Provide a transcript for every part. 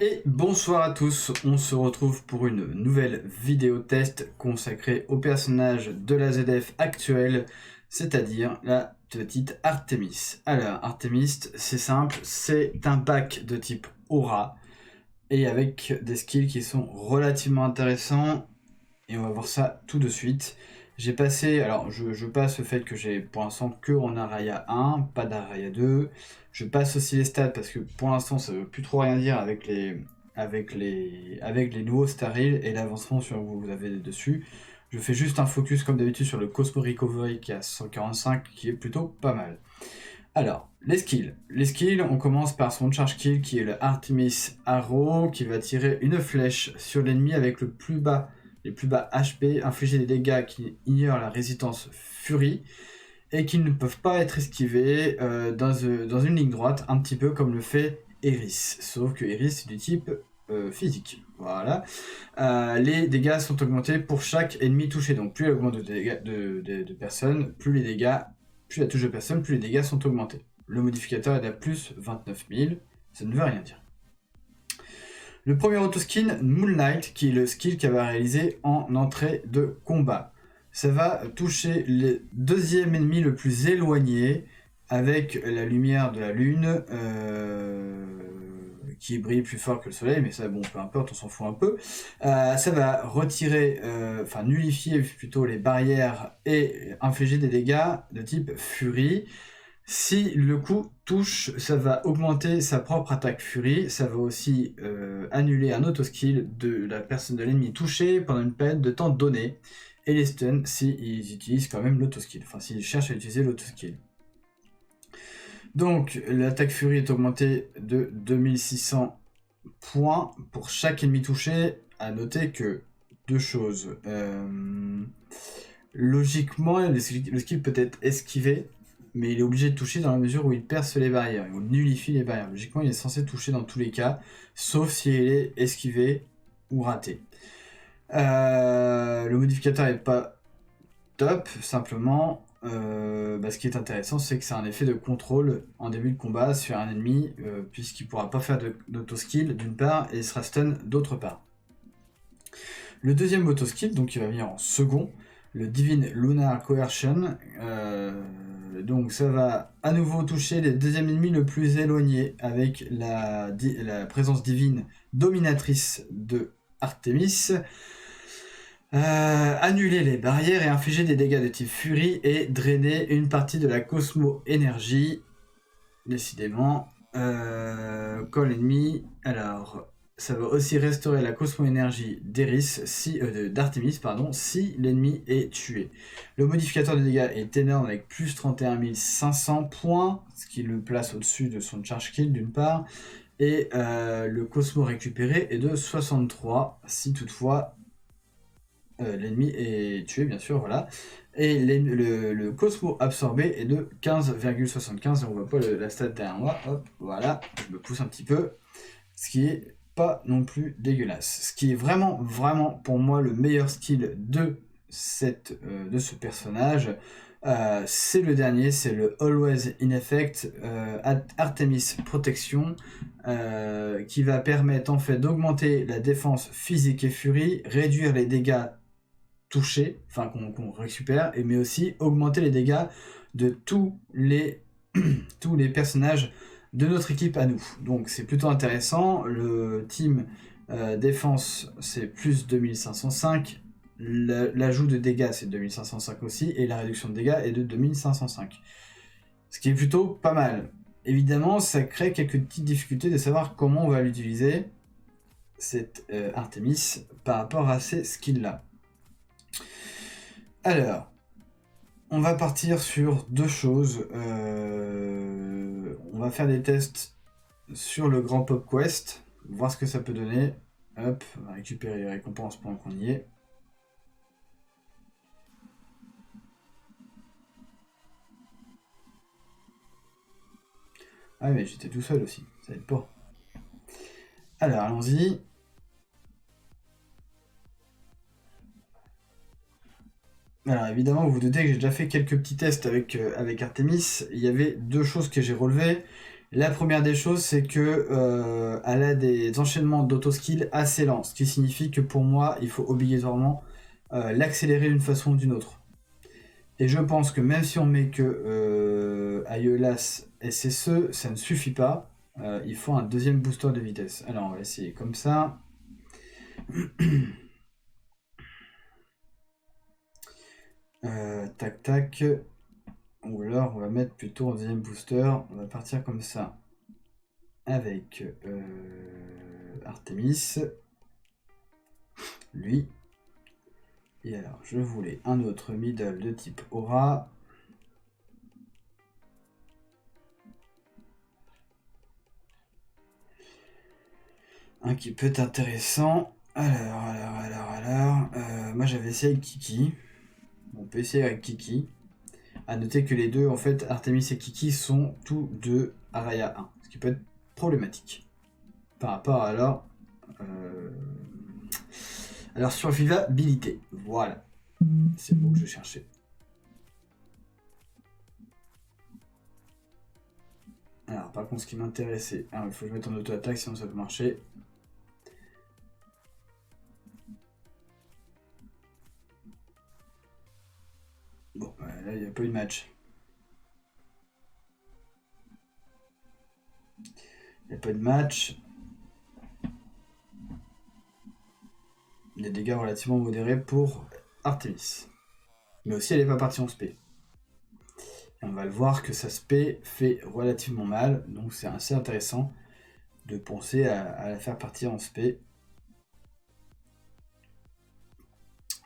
Et bonsoir à tous, on se retrouve pour une nouvelle vidéo test consacrée au personnage de la ZF actuelle, c'est-à-dire la petite Artemis. Alors, Artemis, c'est simple, c'est un pack de type Aura, et avec des skills qui sont relativement intéressants, et on va voir ça tout de suite. J'ai passé, alors je passe le fait que j'ai pour l'instant que en Araya 1, pas d'Araya 2. Je passe aussi les stats parce que pour l'instant ça veut plus trop rien dire avec les nouveaux Staril et l'avancement sur vous avez dessus. Je fais juste un focus comme d'habitude sur le Cosmo Recovery qui est à 145 qui est plutôt pas mal. Alors, les skills. Les skills, on commence par son charge kill qui est le Artemis Arrow qui va tirer une flèche sur l'ennemi avec les plus bas HP, infliger des dégâts qui ignorent la résistance Fury et qui ne peuvent pas être esquivés dans une ligne droite, un petit peu comme le fait Eris. Sauf que Eris est du type physique. Voilà. Les dégâts sont augmentés pour chaque ennemi touché. Donc plus elle augmente de dégâts de personnes, plus la touche de personne, plus les dégâts sont augmentés. Le modificateur est à plus 29 000. Ça ne veut rien dire. Le premier auto-skin, Moonlight, qui est le skill qu'elle va réaliser en entrée de combat. Ça va toucher le deuxième ennemi le plus éloigné avec la lumière de la lune qui brille plus fort que le soleil, mais ça, bon, peu importe, on s'en fout un peu. Ça va retirer, nullifier plutôt les barrières et infliger des dégâts de type Fury. Si le coup touche, ça va augmenter sa propre attaque Fury, ça va aussi annuler un auto-skill de la personne de l'ennemi touché pendant une période de temps donnée, et les stuns s'ils utilisent quand même l'auto-skill, enfin s'ils cherchent à utiliser l'auto-skill. Donc l'attaque Fury est augmentée de 2600 points pour chaque ennemi touché. À noter que deux choses. Logiquement, le skill peut être esquivé, mais il est obligé de toucher dans la mesure où il perce les barrières, il nullifie les barrières. Logiquement, il est censé toucher dans tous les cas, sauf si il est esquivé ou raté. Le modificateur n'est pas top, simplement. Ce qui est intéressant, c'est que c'est un effet de contrôle en début de combat sur un ennemi, puisqu'il ne pourra pas faire d'auto-skill d'une part, et il sera stun d'autre part. Le deuxième auto-skill, donc qui va venir en second, le Divine Lunar Coercion, donc ça va à nouveau toucher les deuxièmes ennemis le plus éloigné avec la présence divine dominatrice de Artemis. Annuler les barrières et infliger des dégâts de type Fury et drainer une partie de la Cosmo Énergie. Décidément. Call ennemi. Alors, ça va aussi restaurer la Cosmo Énergie d'Artemis si l'ennemi est tué. Le modificateur de dégâts est énorme avec plus 31 500 points, ce qui le place au-dessus de son charge kill d'une part. Et le Cosmo récupéré est de 63 si toutefois l'ennemi est tué, bien sûr, voilà. Et le Cosmo absorbé est de 15,75, et on voit pas la stat derrière moi, hop, voilà, je me pousse un petit peu, ce qui est pas non plus dégueulasse. Ce qui est vraiment, vraiment, pour moi, le meilleur skill de ce personnage, c'est le dernier, c'est le Always in Effect, Artemis Protection, qui va permettre en fait d'augmenter la défense physique et furie, réduire les dégâts toucher, enfin qu'on récupère, mais aussi augmenter les dégâts de tous les personnages de notre équipe à nous. Donc c'est plutôt intéressant. Le team défense c'est plus 2505, l'ajout de dégâts c'est 2505 aussi, et la réduction de dégâts est de 2505. Ce qui est plutôt pas mal. Évidemment, ça crée quelques petites difficultés de savoir comment on va l'utiliser, cette Artemis, par rapport à ces skills-là. Alors, on va partir sur deux choses. On va faire des tests sur le Grand Pop Quest, voir ce que ça peut donner. Hop, on va récupérer les récompenses pendant qu'on y est. Ah mais j'étais tout seul aussi, ça aide pas. Alors, allons-y. Alors évidemment, vous vous doutez que j'ai déjà fait quelques petits tests avec Artemis. Il y avait deux choses que j'ai relevées. La première des choses, c'est que elle a des enchaînements d'auto-skill assez lents, ce qui signifie que pour moi, il faut obligatoirement l'accélérer d'une façon ou d'une autre. Et je pense que même si on met que Aeolas SSE, ça ne suffit pas. Il faut un deuxième booster de vitesse. Alors on va essayer comme ça. Tac tac. Ou alors on va mettre plutôt un deuxième booster. On va partir comme ça. Avec Artemis. Lui. Et alors je voulais un autre middle de type aura. Un qui peut être intéressant. Alors. Moi j'avais essayé avec Kiki. On peut essayer avec Kiki. A noter que les deux, en fait, Artemis et Kiki sont tous deux Araya 1. Ce qui peut être problématique. Par rapport à leur survivabilité. Voilà. C'est le mot que je cherchais. Alors, par contre, ce qui m'intéressait... Alors, il faut que je mette en auto-attaque, sinon ça peut marcher. Bon, là, il n'y a pas eu de match. Il n'y a pas de match. Des dégâts relativement modérés pour Artemis. Mais aussi, elle n'est pas partie en spé. Et on va le voir que sa spé fait relativement mal. Donc, c'est assez intéressant de penser à la faire partir en spé.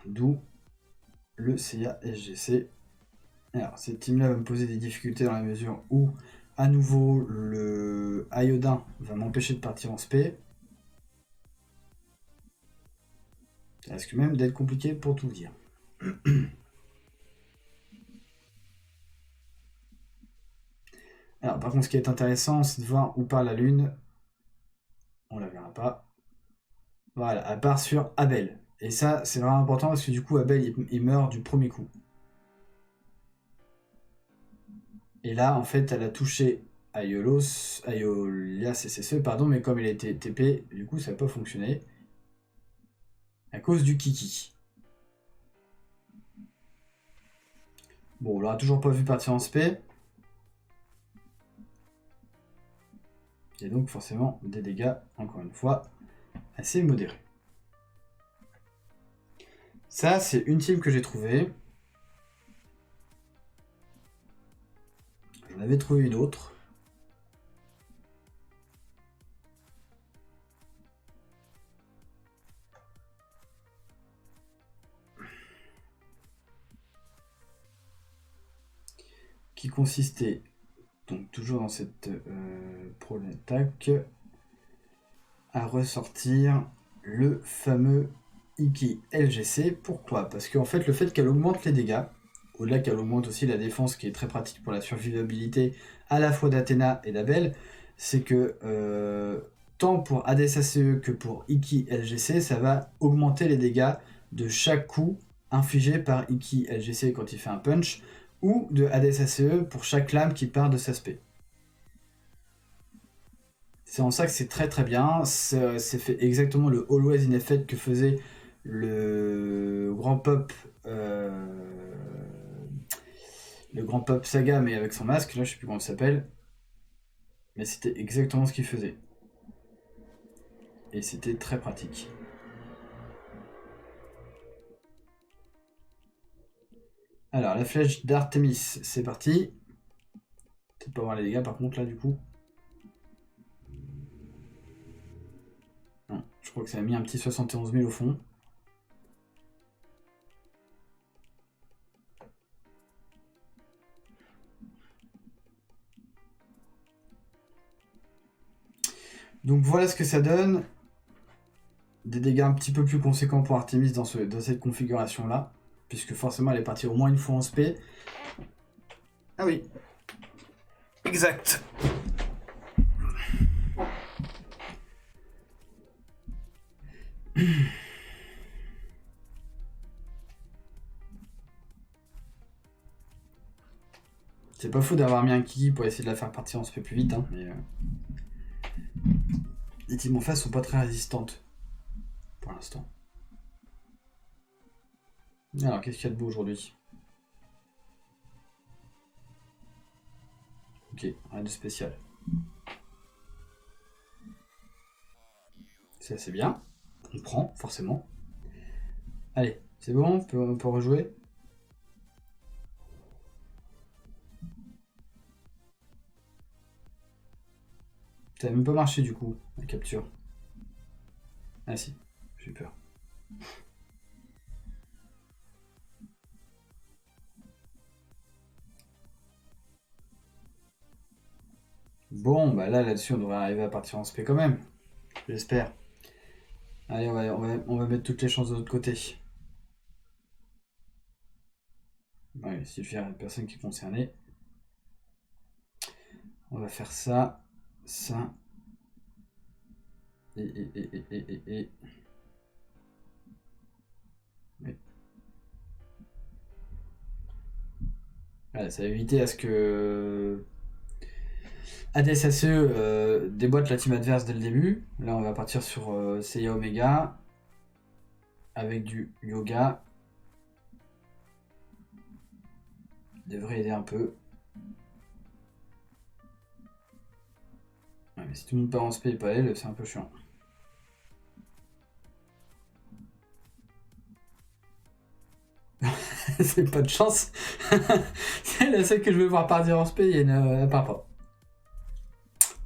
D'où le CIA SGC. Alors, cette team-là va me poser des difficultés dans la mesure où, à nouveau, le Iodin va m'empêcher de partir en spé. Ça risque même d'être compliqué pour tout dire. Alors, par contre, ce qui est intéressant, c'est de voir où part la lune. On la verra pas. Voilà, elle part sur Abel. Et ça, c'est vraiment important parce que du coup, Abel, il meurt du premier coup. Et là, en fait, elle a touché Aeolas SSE, pardon, mais comme il a été TP, du coup, ça n'a pas fonctionné. À cause du Kiki. Bon, on l'aura toujours pas vu partir en spé. Et donc, forcément, des dégâts, encore une fois, assez modérés. Ça, c'est une team que j'ai trouvée. J'en avais trouvé une autre. Qui consistait, donc toujours dans cette attaque, à ressortir le fameux Iki LGC. Pourquoi? Parce qu'en fait, le fait qu'elle augmente les dégâts, au-delà qu'elle augmente aussi la défense, qui est très pratique pour la survivabilité à la fois d'Athéna et d'Abel, c'est que tant pour Hades ACE que pour Iki LGC, ça va augmenter les dégâts de chaque coup infligé par Iki LGC quand il fait un punch, ou de Hades ACE pour chaque lame qui part de sa spé. C'est en ça que c'est très très bien. C'est fait exactement le Always in Effect que faisait le grand pop saga, mais avec son masque. Là, je sais plus comment ça s'appelle. Mais c'était exactement ce qu'il faisait. Et c'était très pratique. Alors, la flèche d'Artemis, c'est parti. Peut-être pas voir les dégâts par contre là du coup. Non, je crois que ça a mis un petit 71 000 au fond. Donc voilà ce que ça donne. Des dégâts un petit peu plus conséquents pour Artemis dans cette configuration là. Puisque forcément elle est partie au moins une fois en spé. Ah oui. Exact. C'était pas fou d'avoir mis un Kiki pour essayer de la faire partir en SP plus vite, hein, mais... Les teams en face sont pas très résistantes. Pour l'instant. Alors, qu'est-ce qu'il y a de beau aujourd'hui? Ok, rien de spécial. C'est assez bien. On prend, forcément. Allez, c'est bon, on peut rejouer. Ça n'a même pas marché du coup, la capture. Ah si, j'ai eu peur. Bon, bah là-dessus, on devrait arriver à partir en SP quand même. J'espère. Allez, on va mettre toutes les chances de l'autre côté. Ouais, si je la personne qui est concernée. On va faire ça, ça. Et. Oui. Voilà, ça va éviter à ce que ADSACE déboîte la team adverse dès le début. Là, on va partir sur Seiya Omega avec du yoga. Il devrait aider un peu. Ouais, mais si tout le monde part en SP et pas elle, c'est un peu chiant. C'est pas de chance. C'est la seule que je veux voir partir en SP et elle part pas.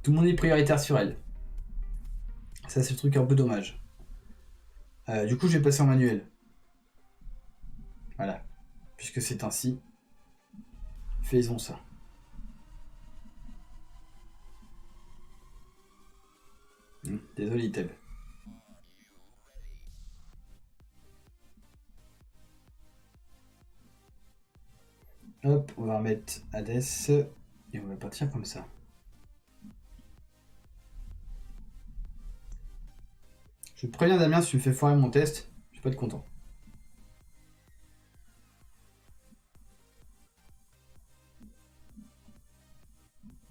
Tout le monde est prioritaire sur elle. Ça, c'est le truc un peu dommage. Du coup, je vais passer en manuel. Voilà. Puisque c'est ainsi. Faisons ça. Désolé, Teb. Hop, on va remettre Hades et on va partir comme ça. Je préviens Damien, si tu me fais foirer mon test, je vais pas être content.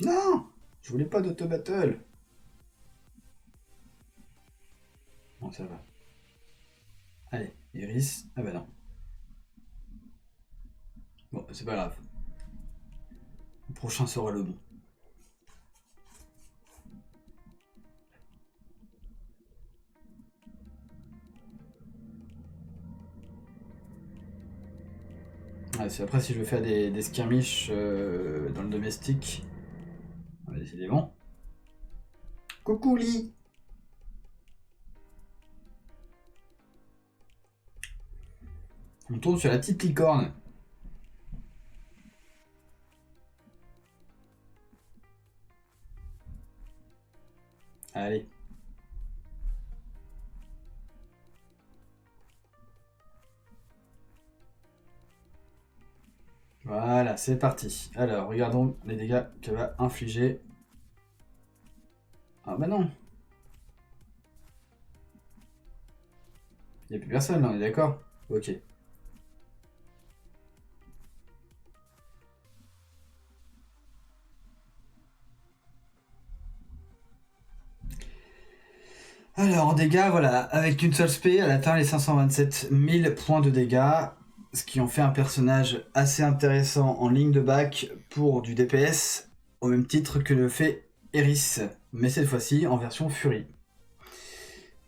Non, je voulais pas d'auto-battle. Bon, ça va. Allez, Iris. Ah bah non. Bon, c'est pas grave. Le prochain sera le bon. Ouais, après, si je veux faire des skirmishes dans le domestique, décidément. Coucou Lee. On tourne sur la petite licorne. Allez. Voilà, c'est parti. Alors, regardons les dégâts qu'elle va infliger. Ah bah non. Il n'y a plus personne là, on est d'accord? Ok. Alors, en dégâts, voilà, avec une seule spé, elle atteint les 527 000 points de dégâts, ce qui en fait un personnage assez intéressant en ligne de back pour du DPS, au même titre que le fait Eris, mais cette fois-ci en version Fury.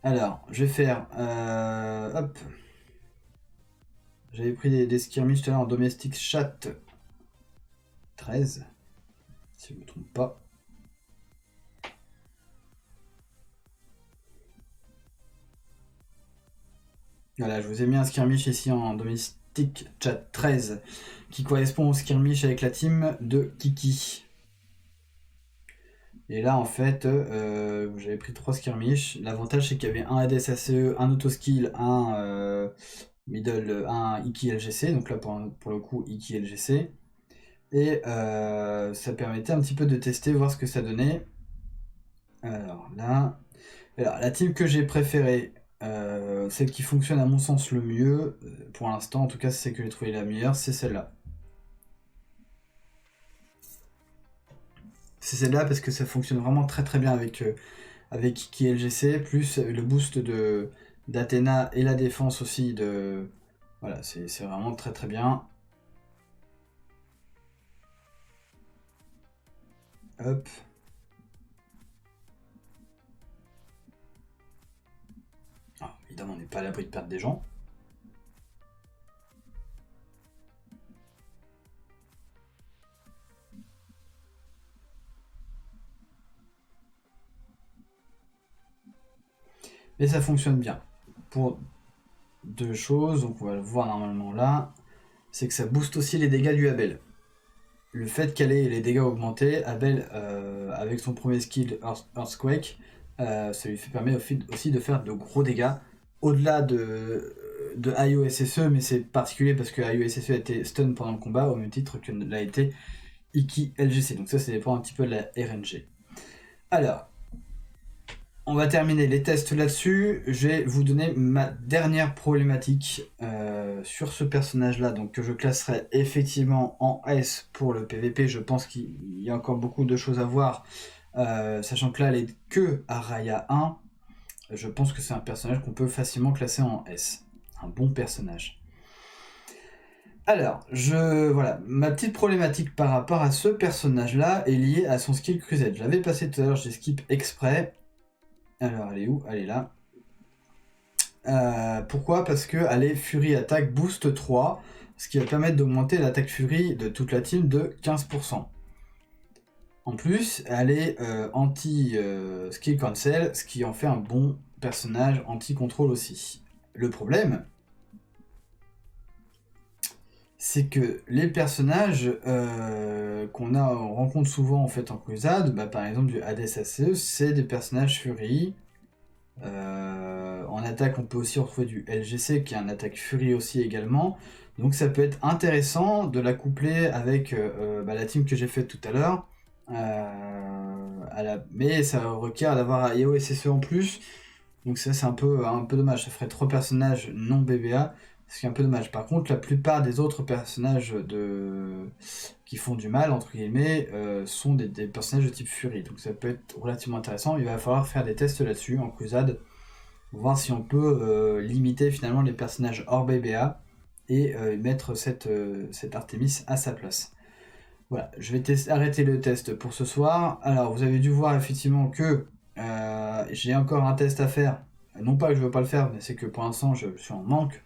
Alors, je vais faire... hop. J'avais pris des skirmishes tout à l'heure en domestique chat 13, si je ne me trompe pas. Voilà, je vous ai mis un skirmish ici en domestique chat 13 qui correspond au skirmish avec la team de Kiki. Et là en fait, j'avais pris 3 skirmish. L'avantage c'est qu'il y avait un ADSACE, un autoskill, un middle, un Iki LGC, donc là pour le coup Iki LGC. Et ça permettait un petit peu de tester, voir ce que ça donnait. Alors là, la team que j'ai préférée, celle qui fonctionne à mon sens le mieux, pour l'instant en tout cas c'est celle que j'ai trouvé la meilleure, c'est celle-là. c'est celle-là parce que ça fonctionne vraiment très très bien avec Iki LGC, plus le boost d'Athéna et la défense aussi de... Voilà, c'est vraiment très très bien. Hop. Ah, évidemment, on n'est pas à l'abri de perdre des gens. Mais ça fonctionne bien. Pour deux choses, donc on va le voir normalement là, c'est que ça booste aussi les dégâts du Abel. Le fait qu'elle ait les dégâts augmentés, Abel, avec son premier skill Earthquake, ça lui permet aussi de faire de gros dégâts, au-delà de IOSSE, mais c'est particulier parce que IOSSE a été stun pendant le combat, au même titre que l'a été Iki LGC. Donc ça dépend un petit peu de la RNG. Alors, on va terminer les tests là-dessus. Je vais vous donner ma dernière problématique sur ce personnage-là, donc que je classerai effectivement en S pour le PVP. Je pense qu'il y a encore beaucoup de choses à voir, sachant que là, elle est que à Raya 1. Je pense que c'est un personnage qu'on peut facilement classer en S. Un bon personnage. Alors, voilà, ma petite problématique par rapport à ce personnage-là est liée à son skill Crusade. Je l'avais passé tout à l'heure, j'ai skip exprès. Alors, elle est où? Elle est là. Pourquoi? Parce qu'elle est Fury Attack Boost 3, ce qui va permettre d'augmenter l'attaque Fury de toute la team de 15%. En plus, elle est anti-skill cancel, ce qui en fait un bon personnage anti-contrôle aussi. Le problème, c'est que les personnages on rencontre souvent en fait en crusade, par exemple du Hades ACE, c'est des personnages Fury. En attaque, on peut aussi retrouver du LGC qui est un attaque Fury aussi également. Donc ça peut être intéressant de la coupler avec la team que j'ai faite tout à l'heure. Mais ça requiert d'avoir IOSSE en plus. Donc ça c'est un peu dommage. Ça ferait 3 personnages non BBA. Ce qui est un peu dommage. Par contre, la plupart des autres personnages qui font du mal, entre guillemets, sont des personnages de type Fury. Donc ça peut être relativement intéressant. Il va falloir faire des tests là-dessus en crusade. Voir si on peut limiter finalement les personnages hors BBA et mettre cette Artemis à sa place. Voilà, je vais arrêter le test pour ce soir. Alors, vous avez dû voir effectivement que j'ai encore un test à faire. Non pas que je ne veux pas le faire, mais c'est que pour l'instant je suis en manque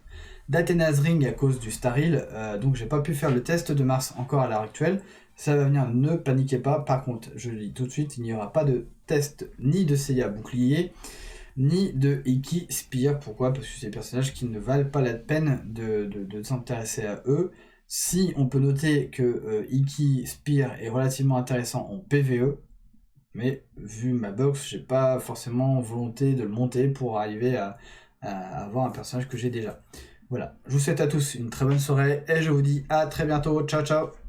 d'Athéna's Ring à cause du Staril, donc j'ai pas pu faire le test de Mars encore à l'heure actuelle. Ça va venir, ne paniquez pas. Par contre, je le dis tout de suite, il n'y aura pas de test ni de Seiya bouclier, ni de Iki Spear. Pourquoi? Parce que c'est des personnages qui ne valent pas la peine de s'intéresser à eux. Si on peut noter que Iki Spear est relativement intéressant en PvE, mais vu ma box, j'ai pas forcément volonté de le monter pour arriver à avoir un personnage que j'ai déjà. Voilà, je vous souhaite à tous une très bonne soirée et je vous dis à très bientôt. Ciao ciao.